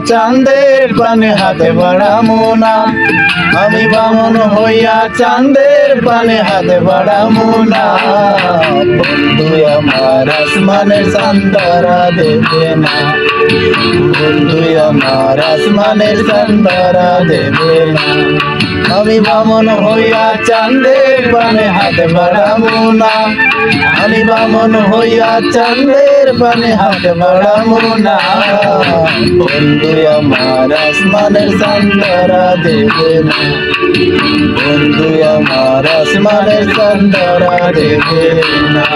চাঁদের পানে হাতে বাড়ামো না, আমি বামন হইয়া চাঁদের পানে হাতে বাড়ামো না। বন্ধু আমার আসমানের চাঁদ ধরা দেবে না, বন্ধু আমার আসমানের চাঁদ ধরা দেবে না। আমি বামন হইয়া চাঁদের পানে হাতে বাড়ামো না, আমি বামন হইয়া চাঁদের পানে হাতে বাড়ামো না। বন্ধু আমার আসমানের চাঁদ ধরা দেবে না, বন্ধু আমার আসমানের চাঁদ ধরা দেবে না।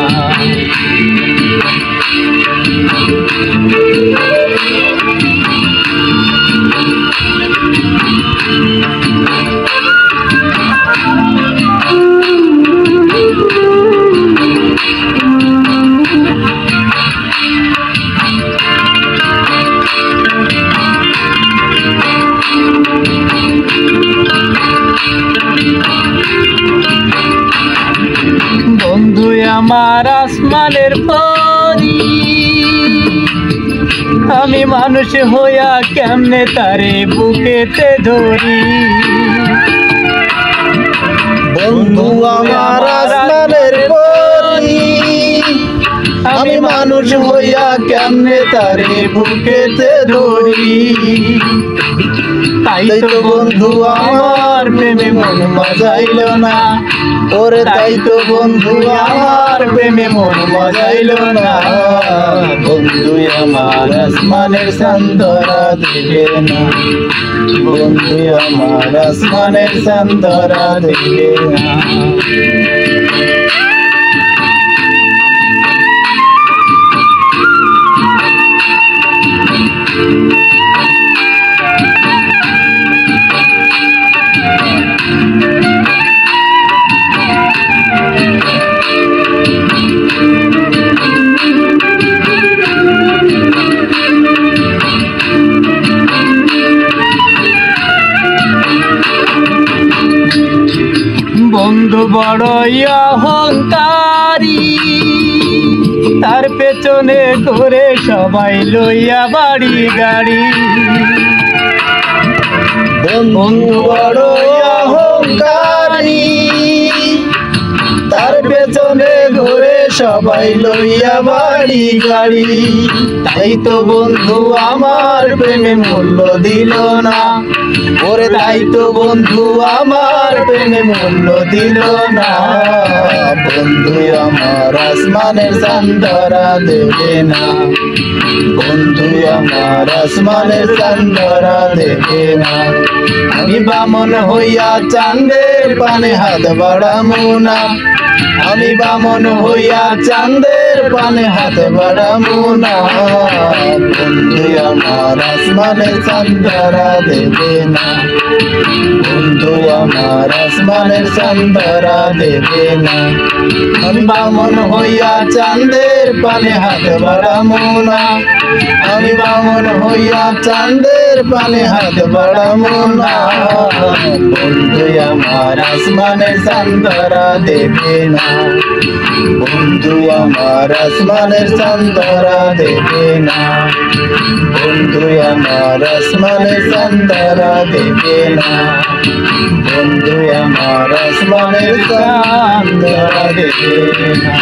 বন্ধু আমার আসমানের পরি, আমি মানুষ হইয়া কেমনে তারে বুকেতে ধরি। বন্ধু আমার আসমানের পরি, আমি মানুষ হইয়া কেমনে তারে বুকেতে ধরি। তাই তো বন্ধু আমার প্রেমে মন মজাইল না, ওরে তাই তো বন্ধু আমার প্রেমে মন মজাইল না। বন্ধু আমার আসমানের চাঁদ ধরা দেবে না, বন্ধু আমার আসমানের চাঁদ ধরা দেবে না। বন্ধু বড়ই অহংকারী, তার পেছনে ঘুরে সবাই লইয়া বাড়ি গাড়ি। বন্ধু বড়ই অহংকারী, তার পেছনে ঘুরে সবাই লইয়া বাড়ি গাড়ি। তাই তো বন্ধু আমার প্রেমে মূল্য দিল না, ওরে তাই তো বন্ধু আমার প্রেমে মূল্য দিল না। বন্ধু আমার আসমানের চাঁদ ধরা দেবে না, বন্ধু আমার আসমানের চাঁদ ধরা দেবে না। আমি বামন হইয়া চাঁদের পানে হাত বাড়ামো না, আমি বামন হইয়া চাঁদের পানে হাত বাড়ামো না। বন্ধু আমার আসমানের চাঁদ ধরা দেবে না, বন্ধু আমার আসমানের চাঁদ ধরা দেবে না। আমি বামন হইয়া চাঁদের পানে হাত বাড়ামো না, আমি বামন হইয়া চাঁদের পানে হাত বাড়ামো না। বন্ধু আমার আসমানের চাঁদ ধরা দেবে না, বন্ধু আমার আসমানের চাঁদ ধরা দেবে না, বন্ধু আমার আসমানের চাঁদ ধরা দেবে না, বন্ধু আমার আসমানের চাঁদ ধরা দেবে না।